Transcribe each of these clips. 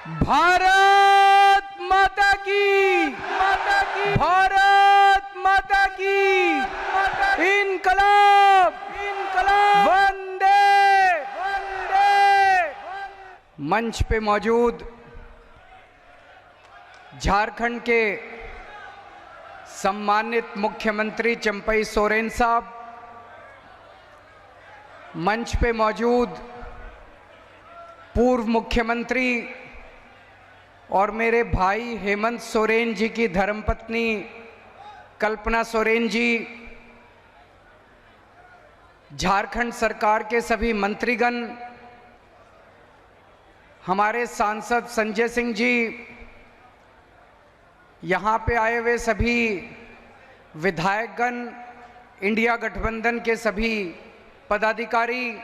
भारत माता की, भारत माता की, इनकलाब, इनकलाब, वंदे वंदे। मंच पे मौजूद झारखंड के सम्मानित मुख्यमंत्री चंपई सोरेन साहब, मंच पे मौजूद पूर्व मुख्यमंत्री और मेरे भाई हेमंत सोरेन जी की धर्मपत्नी कल्पना सोरेन जी, झारखंड सरकार के सभी मंत्रीगण, हमारे सांसद संजय सिंह जी, यहाँ पे आए हुए सभी विधायकगण, इंडिया गठबंधन के सभी पदाधिकारी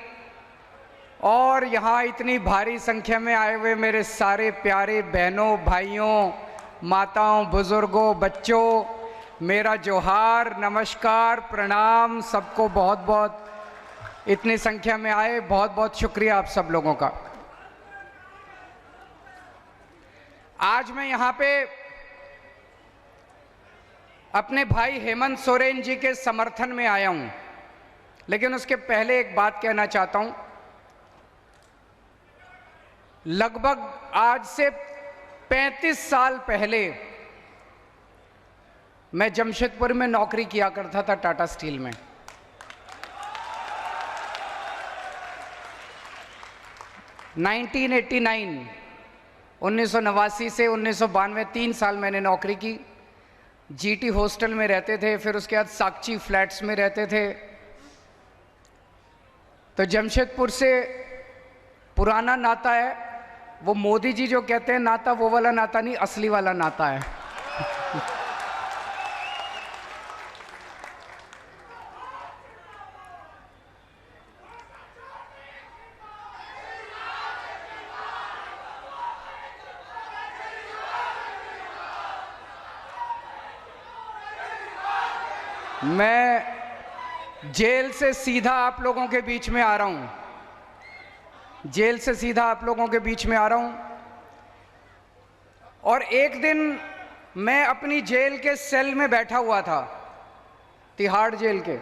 और यहाँ इतनी भारी संख्या में आए हुए मेरे सारे प्यारे बहनों, भाइयों, माताओं, बुजुर्गों, बच्चों, मेरा जोहार, नमस्कार, प्रणाम। सबको बहुत बहुत, इतनी संख्या में आए, बहुत बहुत शुक्रिया आप सब लोगों का। आज मैं यहाँ पे अपने भाई हेमंत सोरेन जी के समर्थन में आया हूँ, लेकिन उसके पहले एक बात कहना चाहता हूँ। लगभग आज से 35 साल पहले मैं जमशेदपुर में नौकरी किया करता था, टाटा स्टील में। (1989) 1989 से 1992 3 साल मैंने नौकरी की। जीटी हॉस्टल में रहते थे, फिर उसके बाद साक्षी फ्लैट्स में रहते थे। तो जमशेदपुर से पुराना नाता है, वो मोदी जी जो कहते हैं नाता, वो वाला नाता नहीं, असली वाला नाता है। मैं जेल से सीधा आप लोगों के बीच में आ रहा हूं, जेल से सीधा आप लोगों के बीच में आ रहा हूं। और एक दिन मैं अपनी जेल के सेल में बैठा हुआ था, तिहाड़ जेल के,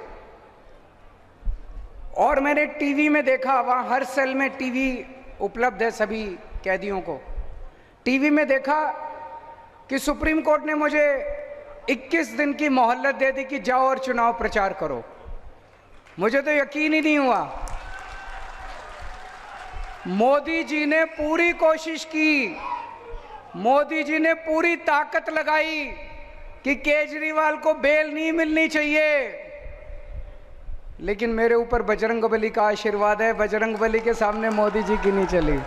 और मैंने टीवी में देखा, वहां हर सेल में टीवी उपलब्ध है सभी कैदियों को। टीवी में देखा कि सुप्रीम कोर्ट ने मुझे 21 दिन की मोहलत दे दी कि जाओ और चुनाव प्रचार करो। मुझे तो यकीन ही नहीं हुआ। मोदी जी ने पूरी कोशिश की, मोदी जी ने पूरी ताकत लगाई कि केजरीवाल को बेल नहीं मिलनी चाहिए, लेकिन मेरे ऊपर बजरंगबली का आशीर्वाद है। बजरंगबली के सामने मोदी जी की नहीं चली।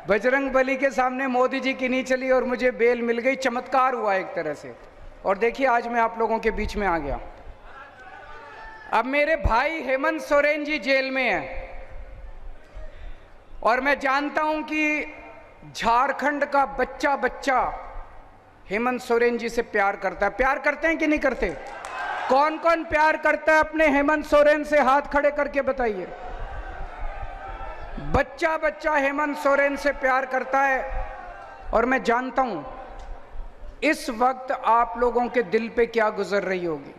बजरंगबली के सामने मोदी जी की नहीं चली और मुझे बेल मिल गई। चमत्कार हुआ एक तरह से। और देखिए, आज मैं आप लोगों के बीच में आ गया। अब मेरे भाई हेमंत सोरेन जी जेल में हैं, और मैं जानता हूं कि झारखंड का बच्चा बच्चा हेमंत सोरेन जी से प्यार करता है। प्यार करते हैं कि नहीं करते? कौन कौन प्यार करता है अपने हेमंत सोरेन से? हाथ खड़े करके बताइए। बच्चा बच्चा हेमंत सोरेन से प्यार करता है। और मैं जानता हूं इस वक्त आप लोगों के दिल पे क्या गुजर रही होगी।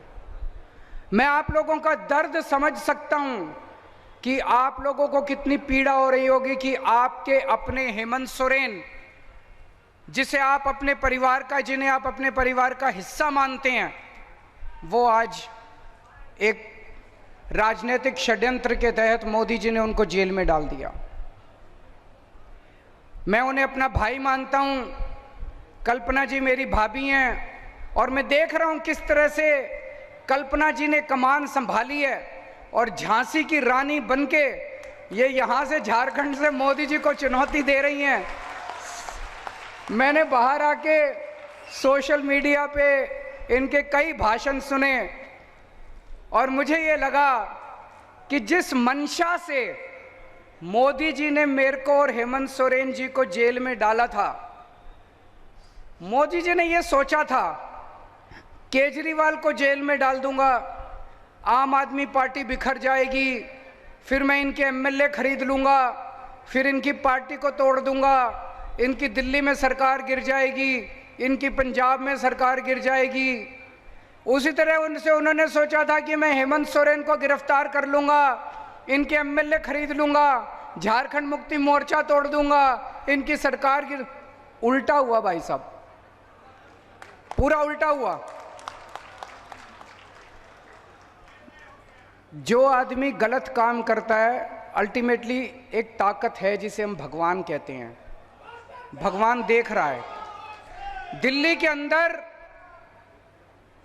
मैं आप लोगों का दर्द समझ सकता हूं कि आप लोगों को कितनी पीड़ा हो रही होगी कि आपके अपने हेमंत सोरेन, जिसे आप अपने परिवार का, जिन्हें आप अपने परिवार का हिस्सा मानते हैं, वो आज एक राजनीतिक षड्यंत्र के तहत मोदी जी ने उनको जेल में डाल दिया। मैं उन्हें अपना भाई मानता हूं। कल्पना जी मेरी भाभी हैं, और मैं देख रहा हूं किस तरह से कल्पना जी ने कमान संभाली है, और झांसी की रानी बनके ये यहां से, झारखंड से मोदी जी को चुनौती दे रही हैं। मैंने बाहर आके सोशल मीडिया पे इनके कई भाषण सुने, और मुझे ये लगा कि जिस मंशा से मोदी जी ने मेरे को और हेमंत सोरेन जी को जेल में डाला था, मोदी जी ने ये सोचा था केजरीवाल को जेल में डाल दूंगा, आम आदमी पार्टी बिखर जाएगी, फिर मैं इनके एमएलए खरीद लूँगा, फिर इनकी पार्टी को तोड़ दूँगा, इनकी दिल्ली में सरकार गिर जाएगी, इनकी पंजाब में सरकार गिर जाएगी। उसी तरह उनसे उन्होंने सोचा था कि मैं हेमंत सोरेन को गिरफ्तार कर लूँगा, इनके एमएलए खरीद लूँगा, झारखंड मुक्ति मोर्चा तोड़ दूँगा, इनकी सरकार गिर। उल्टा हुआ भाई साहब, पूरा उल्टा हुआ। जो आदमी गलत काम करता है, अल्टीमेटली एक ताकत है जिसे हम भगवान कहते हैं। भगवान देख रहा है। दिल्ली के अंदर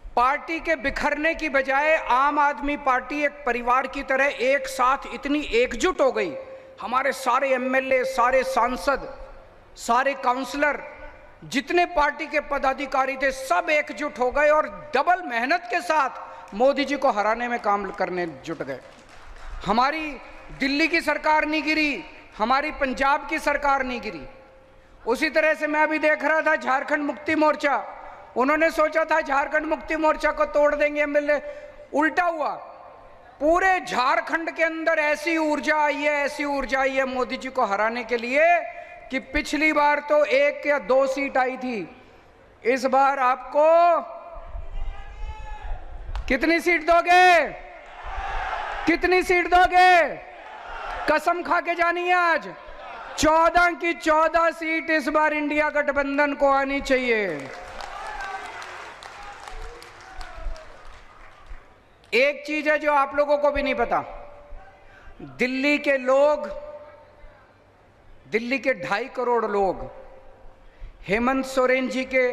पार्टी के बिखरने की बजाय आम आदमी पार्टी एक परिवार की तरह एक साथ इतनी एकजुट हो गई। हमारे सारे एमएलए, सारे सांसद, सारे काउंसलर, जितने पार्टी के पदाधिकारी थे, सब एकजुट हो गए और डबल मेहनत के साथ मोदी जी को हराने में काम करने जुट गए। हमारी दिल्ली की सरकार नहीं गिरी, हमारी पंजाब की सरकार नहीं गिरी। उसी तरह से मैं अभी देख रहा था झारखंड मुक्ति मोर्चा, उन्होंने सोचा था झारखंड मुक्ति मोर्चा को तोड़ देंगे एमएलए, उल्टा हुआ। पूरे झारखंड के अंदर ऐसी ऊर्जा आई है, ऐसी ऊर्जा आई है मोदी जी को हराने के लिए कि पिछली बार तो 1 या 2 सीट आई थी, इस बार आपको कितनी सीट दोगे? कितनी सीट दोगे? कसम खा के जानिए आज 14 की 14 सीट इस बार इंडिया गठबंधन को आनी चाहिए। एक चीज है जो आप लोगों को भी नहीं पता, दिल्ली के लोग, दिल्ली के 2.5 करोड़ लोग हेमंत सोरेन जी के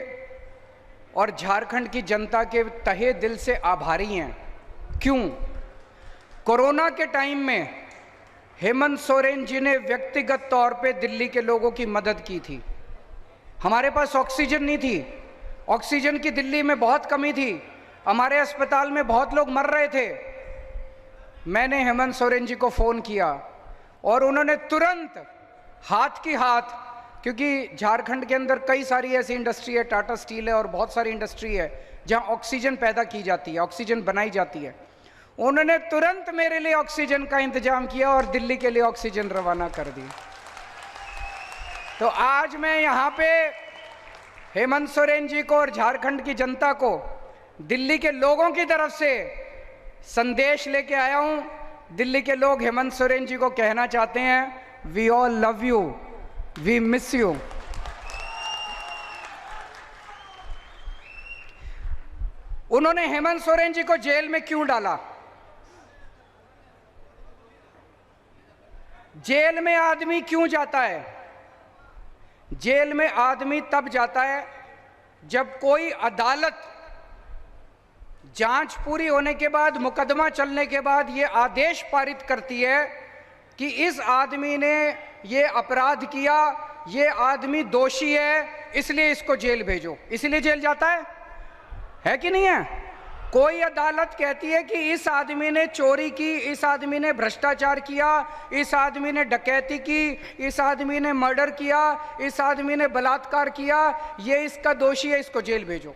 और झारखंड की जनता के तहे दिल से आभारी हैं। क्यों? कोरोना के टाइम में हेमंत सोरेन जी ने व्यक्तिगत तौर पे दिल्ली के लोगों की मदद की थी। हमारे पास ऑक्सीजन नहीं थी, ऑक्सीजन की दिल्ली में बहुत कमी थी, हमारे अस्पताल में बहुत लोग मर रहे थे। मैंने हेमंत सोरेन जी को फ़ोन किया और उन्होंने तुरंत हाथ की हाथ, क्योंकि झारखंड के अंदर कई सारी ऐसी इंडस्ट्री है, टाटा स्टील है और बहुत सारी इंडस्ट्री है जहां ऑक्सीजन पैदा की जाती है, ऑक्सीजन बनाई जाती है। उन्होंने तुरंत मेरे लिए ऑक्सीजन का इंतजाम किया और दिल्ली के लिए ऑक्सीजन रवाना कर दी। तो आज मैं यहाँ पे हेमंत सोरेन जी को और झारखंड की जनता को, दिल्ली के लोगों की तरफ से संदेश लेके आया हूँ। दिल्ली के लोग हेमंत सोरेन जी को कहना चाहते हैं, we all love you, we miss you. उन्होंने हेमंत सोरेन जी को जेल में क्यों डाला? जेल में आदमी क्यों जाता है? जेल में आदमी तब जाता है जब कोई अदालत जांच पूरी होने के बाद, मुकदमा चलने के बाद ये आदेश पारित करती है कि इस आदमी ने ये अपराध किया, ये आदमी दोषी है, इसलिए इसको जेल भेजो। इसलिए जेल जाता है कि नहीं है? कोई अदालत कहती है कि इस आदमी ने चोरी की, इस आदमी ने भ्रष्टाचार किया, इस आदमी ने डकैती की, इस आदमी ने मर्डर किया, इस आदमी ने बलात्कार किया, ये इसका दोषी है, इसको जेल भेजो।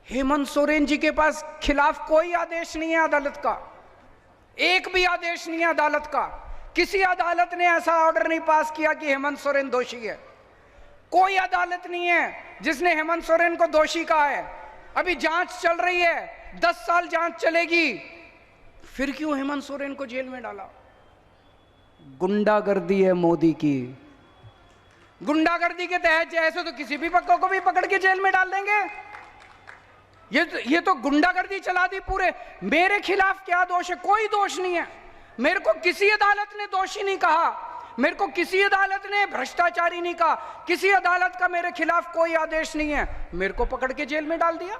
हेमंत सोरेन जी के पास खिलाफ कोई आदेश नहीं है अदालत का, एक भी आदेश नहीं है अदालत का। किसी अदालत ने ऐसा ऑर्डर नहीं पास किया कि हेमंत सोरेन दोषी है। कोई अदालत नहीं है जिसने हेमंत सोरेन को दोषी कहा है। अभी जांच चल रही है, 10 साल जांच चलेगी, फिर क्यों हेमंत सोरेन को जेल में डाला? गुंडागर्दी है मोदी की। गुंडागर्दी के तहत ऐसे तो किसी भी पक्का को भी पकड़ के जेल में डाल देंगे। ये तो गुंडागर्दी चला दी पूरे। मेरे खिलाफ क्या दोष है? कोई दोष नहीं है। मेरे को किसी अदालत ने दोषी नहीं कहा, मेरे को किसी अदालत ने भ्रष्टाचारी नहीं कहा, किसी अदालत का मेरे खिलाफ कोई आदेश नहीं है, मेरे को पकड़ के जेल में डाल दिया।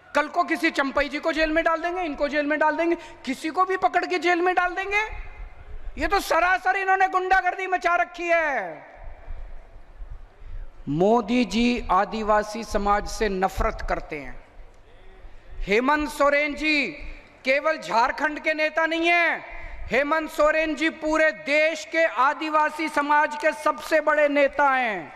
कल को किसी चंपई जी को जेल में डाल देंगे, इनको जेल में डाल देंगे, किसी को भी पकड़ के जेल में डाल देंगे। ये तो सरासर इन्होंने गुंडागर्दी मचा रखी है। मोदी जी आदिवासी समाज से नफरत करते हैं। हेमंत सोरेन जी केवल झारखंड के नेता नहीं है, हेमंत सोरेन जी पूरे देश के आदिवासी समाज के सबसे बड़े नेता हैं।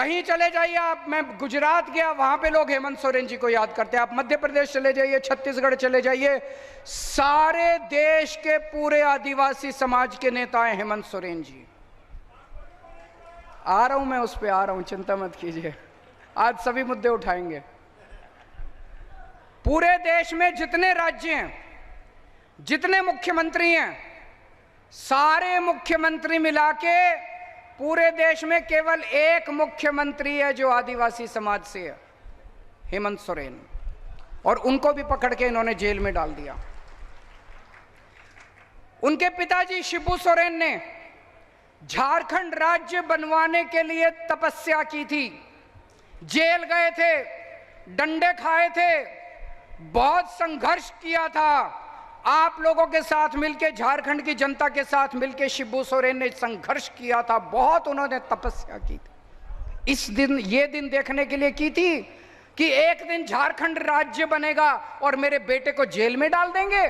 कहीं चले जाइए आप, मैं गुजरात गया, वहां पे लोग हेमंत सोरेन जी को याद करते हैं। आप मध्य प्रदेश चले जाइए, छत्तीसगढ़ चले जाइए, सारे देश के पूरे आदिवासी समाज के नेता हैं हेमंत सोरेन जी। आ रहा हूं मैं, उस पे आ रहा हूं, चिंता मत कीजिए, आज सभी मुद्दे उठाएंगे। पूरे देश में जितने राज्य हैं, जितने मुख्यमंत्री हैं, सारे मुख्यमंत्री मिला के पूरे देश में केवल एक मुख्यमंत्री है जो आदिवासी समाज से है, हेमंत सोरेन, और उनको भी पकड़ के इन्होंने जेल में डाल दिया। उनके पिताजी शिबू सोरेन ने झारखंड राज्य बनवाने के लिए तपस्या की थी, जेल गए थे, डंडे खाए थे, बहुत संघर्ष किया था। आप लोगों के साथ मिलकर, झारखंड की जनता के साथ मिलकर शिबू सोरेन ने संघर्ष किया था, बहुत उन्होंने तपस्या की थी। इस दिन, ये दिन देखने के लिए की थी कि एक दिन झारखंड राज्य बनेगा और मेरे बेटे को जेल में डाल देंगे।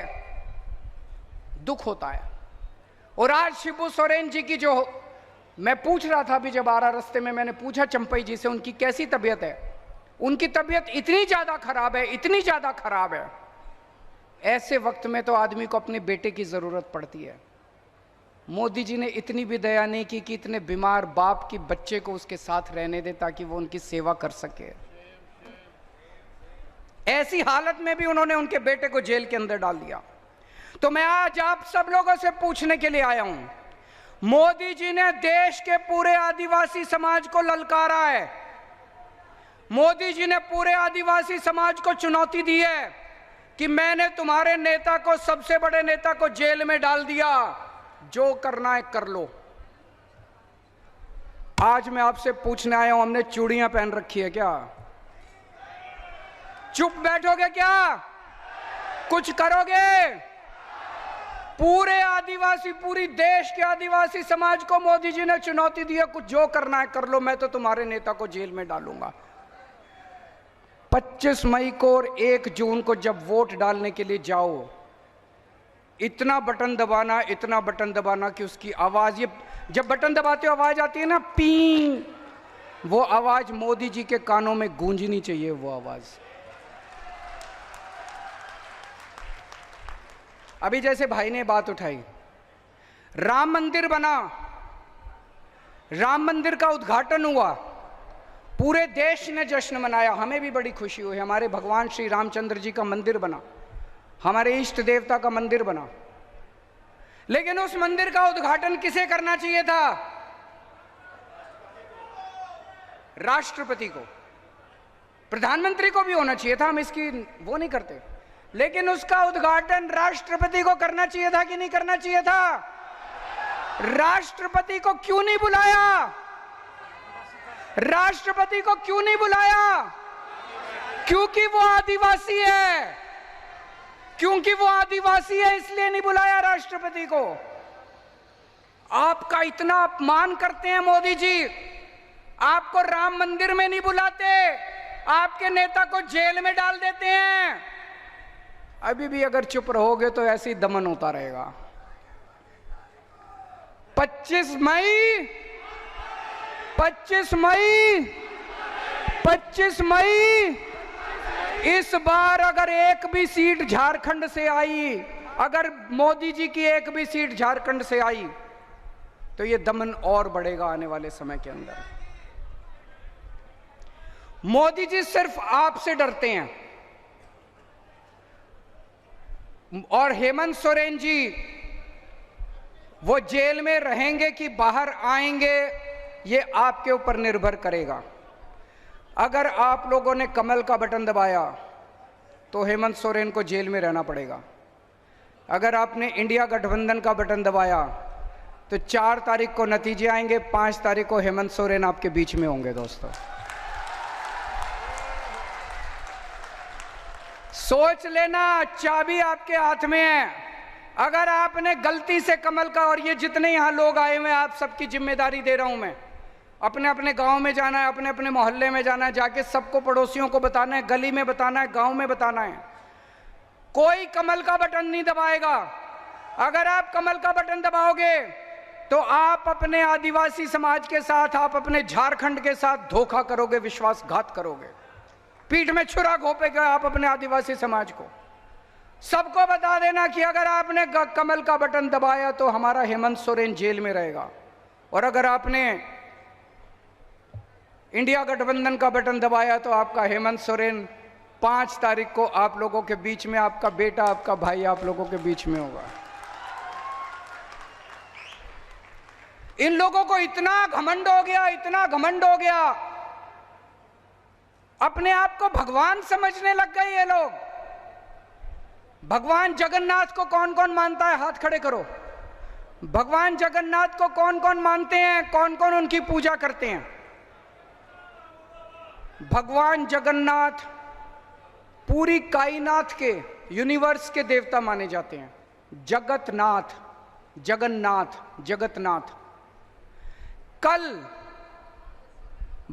दुख होता है। और आज शिबू सोरेन जी की, जो मैं पूछ रहा था अभी जब आ रहा रास्ते में, मैंने पूछा चंपई जी से उनकी कैसी तबीयत है। उनकी तबीयत इतनी ज्यादा खराब है, इतनी ज्यादा खराब है। ऐसे वक्त में तो आदमी को अपने बेटे की जरूरत पड़ती है। मोदी जी ने इतनी भी दया नहीं की कि इतने बीमार बाप की बच्चे को उसके साथ रहने दे ताकि वो उनकी सेवा कर सके। ऐसी हालत में भी उन्होंने उनके बेटे को जेल के अंदर डाल दिया। तो मैं आज आप सब लोगों से पूछने के लिए आया हूं, मोदी जी ने देश के पूरे आदिवासी समाज को ललकारा है, मोदी जी ने पूरे आदिवासी समाज को चुनौती दी है कि मैंने तुम्हारे नेता को, सबसे बड़े नेता को जेल में डाल दिया, जो करना है कर लो। आज मैं आपसे पूछने आया हूं, हमने चूड़ियां पहन रखी है क्या? चुप बैठोगे क्या? कुछ करोगे? पूरे आदिवासी, पूरी देश के आदिवासी समाज को मोदी जी ने चुनौती दी है, कुछ जो करना है कर लो, मैं तो तुम्हारे नेता को जेल में डालूंगा। 25 मई को और 1 जून को जब वोट डालने के लिए जाओ, इतना बटन दबाना, इतना बटन दबाना कि उसकी आवाज, ये जब बटन दबाते हो आवाज आती है ना, पी, वो आवाज मोदी जी के कानों में गूंजनी चाहिए। वो आवाज अभी जैसे भाई ने बात उठाई, राम मंदिर बना, राम मंदिर का उद्घाटन हुआ, पूरे देश ने जश्न मनाया, हमें भी बड़ी खुशी हुई। हमारे भगवान श्री रामचंद्र जी का मंदिर बना, हमारे इष्ट देवता का मंदिर बना। लेकिन उस मंदिर का उद्घाटन किसे करना चाहिए था? राष्ट्रपति को, प्रधानमंत्री को भी होना चाहिए था, हम इसकी वो नहीं करते, लेकिन उसका उद्घाटन राष्ट्रपति को करना चाहिए था कि नहीं करना चाहिए था? राष्ट्रपति को क्यों नहीं बुलाया? राष्ट्रपति को क्यों नहीं बुलाया? क्योंकि वो आदिवासी है, क्योंकि वो आदिवासी है, इसलिए नहीं बुलाया राष्ट्रपति को। आपका इतना अपमान करते हैं मोदी जी, आपको राम मंदिर में नहीं बुलाते, आपके नेता को जेल में डाल देते हैं। अभी भी अगर चुप रहोगे तो ऐसे ही दमन होता रहेगा। 25 मई 25 मई इस बार अगर एक भी सीट झारखंड से आई, अगर मोदी जी की एक भी सीट झारखंड से आई, तो ये दमन और बढ़ेगा आने वाले समय के अंदर। मोदी जी सिर्फ आपसे डरते हैं, और हेमंत सोरेन जी वो जेल में रहेंगे कि बाहर आएंगे, ये आपके ऊपर निर्भर करेगा। अगर आप लोगों ने कमल का बटन दबाया तो हेमंत सोरेन को जेल में रहना पड़ेगा। अगर आपने इंडिया गठबंधन का बटन दबाया तो 4 तारीख को नतीजे आएंगे, 5 तारीख को हेमंत सोरेन आपके बीच में होंगे। दोस्तों, सोच लेना, चाबी आपके हाथ में है। अगर आपने गलती से कमल का, और ये जितने यहां लोग आए हुए हैं, आप सबकी जिम्मेदारी दे रहा हूं मैं, अपने अपने गांव में जाना है, अपने अपने मोहल्ले में जाना है, जाके सबको, पड़ोसियों को बताना है, गली में बताना है, गांव में बताना है। कोई कमल का बटन नहीं दबाएगा। अगर आप कमल का बटन दबाओगे तो आप अपने आदिवासी समाज के साथ, आप अपने झारखंड के साथ धोखा करोगे, विश्वासघात करोगे, पीठ में छुरा घोंपेगे आप अपने आदिवासी समाज को। सबको बता देना कि अगर आपने कमल का बटन दबाया तो हमारा हेमंत सोरेन जेल में रहेगा, और अगर आपने इंडिया गठबंधन का बटन दबाया तो आपका हेमंत सोरेन 5 तारीख को आप लोगों के बीच में, आपका बेटा, आपका भाई आप लोगों के बीच में होगा। इन लोगों को इतना घमंड हो गया, इतना घमंड हो गया, अपने आप को भगवान समझने लग गए ये लोग। भगवान जगन्नाथ को कौन कौन मानता है? हाथ खड़े करो। भगवान जगन्नाथ को कौन कौन मानते हैं? कौन कौन उनकी पूजा करते हैं? भगवान जगन्नाथ पूरी कायनात के, यूनिवर्स के देवता माने जाते हैं। जगतनाथ, जगन्नाथ, जगतनाथ। कल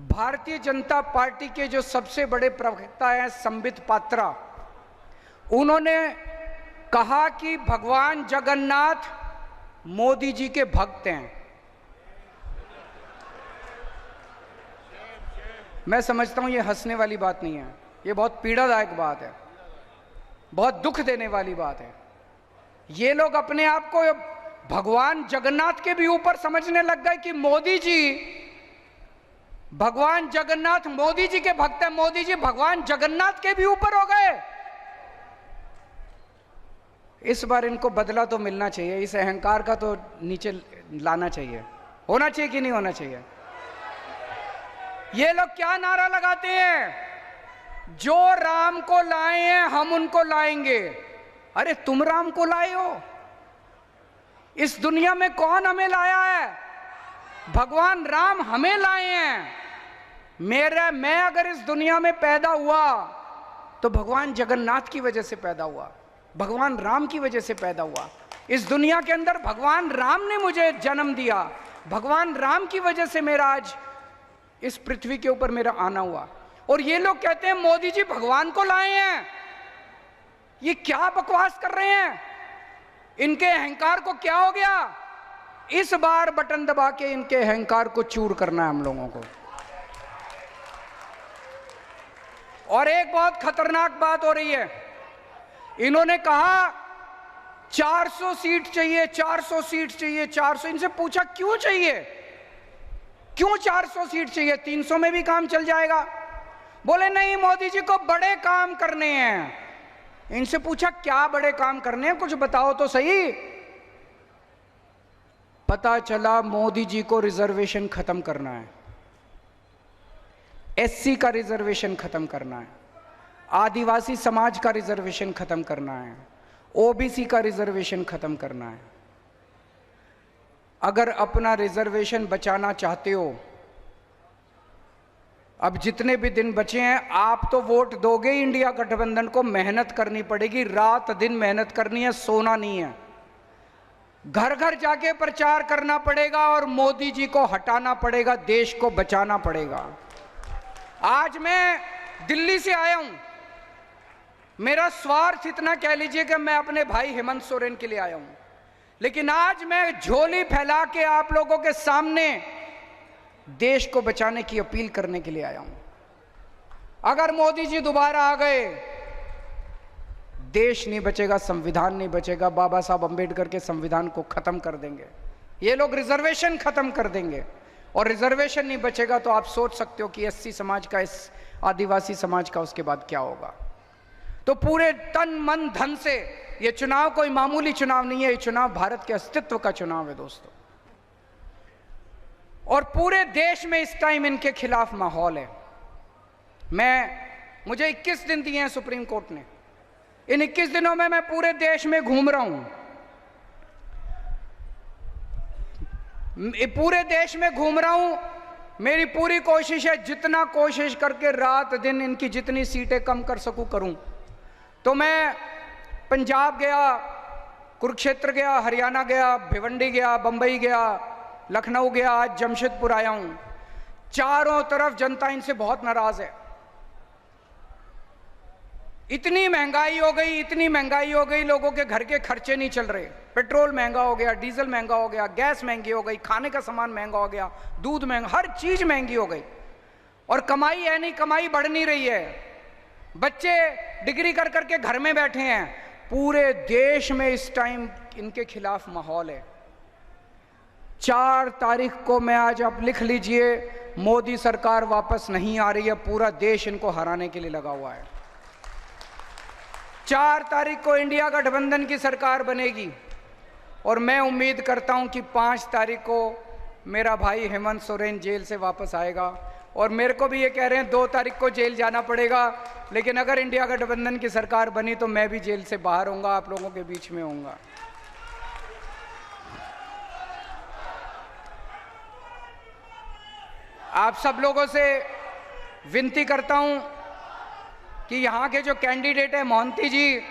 भारतीय जनता पार्टी के जो सबसे बड़े प्रवक्ता हैं संबित पात्रा, उन्होंने कहा कि भगवान जगन्नाथ मोदी जी के भक्त हैं। मैं समझता हूं ये हंसने वाली बात नहीं है, ये बहुत पीड़ादायक बात है, बहुत दुख देने वाली बात है। ये लोग अपने आप को भगवान जगन्नाथ के भी ऊपर समझने लग गए कि मोदी जी, भगवान जगन्नाथ मोदी जी के भक्त हैं, मोदी जी भगवान जगन्नाथ के भी ऊपर हो गए। इस बार इनको बदला तो मिलना चाहिए, इस अहंकार का तो नीचे लाना चाहिए। होना चाहिए कि नहीं होना चाहिए? ये लोग क्या नारा लगाते हैं? जो राम को लाए हैं हम उनको लाएंगे। अरे तुम राम को लाए हो? इस दुनिया में कौन हमें लाया है? भगवान राम हमें लाए हैं। मैं अगर इस दुनिया में पैदा हुआ तो भगवान जगन्नाथ की वजह से पैदा हुआ, भगवान राम की वजह से पैदा हुआ। इस दुनिया के अंदर भगवान राम ने मुझे जन्म दिया, भगवान राम की वजह से मेरा आज इस पृथ्वी के ऊपर मेरा आना हुआ। और ये लोग कहते हैं मोदी जी भगवान को लाए हैं। ये क्या बकवास कर रहे हैं? इनके अहंकार को क्या हो गया? इस बार बटन दबा के इनके अहंकार को चूर करना है हम लोगों को। और एक बहुत खतरनाक बात हो रही है, इन्होंने कहा 400 सीट चाहिए, 400 सीट चाहिए, 400। इनसे पूछा क्यों चाहिए, क्यों 400 सीट चाहिए? 300 में भी काम चल जाएगा। बोले नहीं, मोदी जी को बड़े काम करने हैं। इनसे पूछा क्या बड़े काम करने हैं, कुछ बताओ तो सही। पता चला मोदी जी को रिजर्वेशन खत्म करना है, एससी का रिजर्वेशन खत्म करना है, आदिवासी समाज का रिजर्वेशन खत्म करना है, ओबीसी का रिजर्वेशन खत्म करना है। अगर अपना रिजर्वेशन बचाना चाहते हो, अब जितने भी दिन बचे हैं आप तो वोट दोगे इंडिया गठबंधन को, मेहनत करनी पड़ेगी, रात दिन मेहनत करनी है, सोना नहीं है। घर घर जाके प्रचार करना पड़ेगा और मोदी जी को हटाना पड़ेगा, देश को बचाना पड़ेगा। आज मैं दिल्ली से आया हूं, मेरा स्वार्थ इतना कह लीजिए कि मैं अपने भाई हेमंत सोरेन के लिए आया हूं, लेकिन आज मैं झोली फैला के आप लोगों के सामने देश को बचाने की अपील करने के लिए आया हूं। अगर मोदी जी दोबारा आ गए, देश नहीं बचेगा, संविधान नहीं बचेगा। बाबा साहब अंबेडकर के संविधान को खत्म कर देंगे ये लोग, रिजर्वेशन खत्म कर देंगे। और रिजर्वेशन नहीं बचेगा तो आप सोच सकते हो कि एससी समाज का, इस आदिवासी समाज का उसके बाद क्या होगा। तो पूरे तन मन धन से, ये चुनाव कोई मामूली चुनाव नहीं है, ये चुनाव भारत के अस्तित्व का चुनाव है दोस्तों। और पूरे देश में इस टाइम इनके खिलाफ माहौल है। मुझे 21 दिन दिए हैं सुप्रीम कोर्ट ने। इन 21 दिनों में मैं पूरे देश में घूम रहा हूं, पूरे देश में घूम रहा हूं। मेरी पूरी कोशिश है, जितना कोशिश करके रात दिन इनकी जितनी सीटें कम कर सकूं करूं। तो मैं पंजाब गया, कुरुक्षेत्र गया, हरियाणा गया, भिवंडी गया, बंबई गया, लखनऊ गया, आज जमशेदपुर आया हूं। चारों तरफ जनता इनसे बहुत नाराज है। इतनी महंगाई हो गई, इतनी महंगाई हो गई, लोगों के घर के खर्चे नहीं चल रहे। पेट्रोल महंगा हो गया, डीजल महंगा हो गया, गैस महंगी हो गई, खाने का सामान महंगा हो गया, दूध महंगा, हर चीज महंगी हो गई। और कमाई है नहीं, कमाई बढ़ नहीं रही है। बच्चे डिग्री कर करके घर में बैठे हैं। पूरे देश में इस टाइम इनके खिलाफ माहौल है। 4 तारीख को मैं आज आप लिख लीजिए, मोदी सरकार वापस नहीं आ रही है। पूरा देश इनको हराने के लिए लगा हुआ है। 4 तारीख को इंडिया गठबंधन की सरकार बनेगी और मैं उम्मीद करता हूं कि 5 तारीख को मेरा भाई हेमंत सोरेन जेल से वापस आएगा। और मेरे को भी ये कह रहे हैं 2 तारीख को जेल जाना पड़ेगा, लेकिन अगर इंडिया गठबंधन की सरकार बनी तो मैं भी जेल से बाहर होऊंगा, आप लोगों के बीच में होऊंगा। आप सब लोगों से विनती करता हूं कि यहाँ के जो कैंडिडेट है मोहंती जी,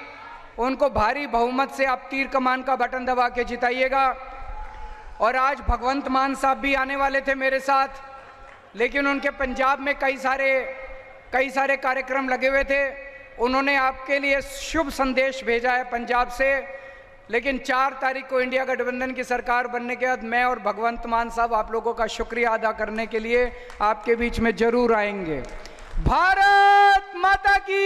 उनको भारी बहुमत से आप तीर कमान का बटन दबा के जिताइएगा। और आज भगवंत मान साहब भी आने वाले थे मेरे साथ, लेकिन उनके पंजाब में कई सारे कार्यक्रम लगे हुए थे। उन्होंने आपके लिए शुभ संदेश भेजा है पंजाब से। लेकिन 4 तारीख को इंडिया गठबंधन की सरकार बनने के बाद मैं और भगवंत मान साहब आप लोगों का शुक्रिया अदा करने के लिए आपके बीच में जरूर आएंगे। भारत माता की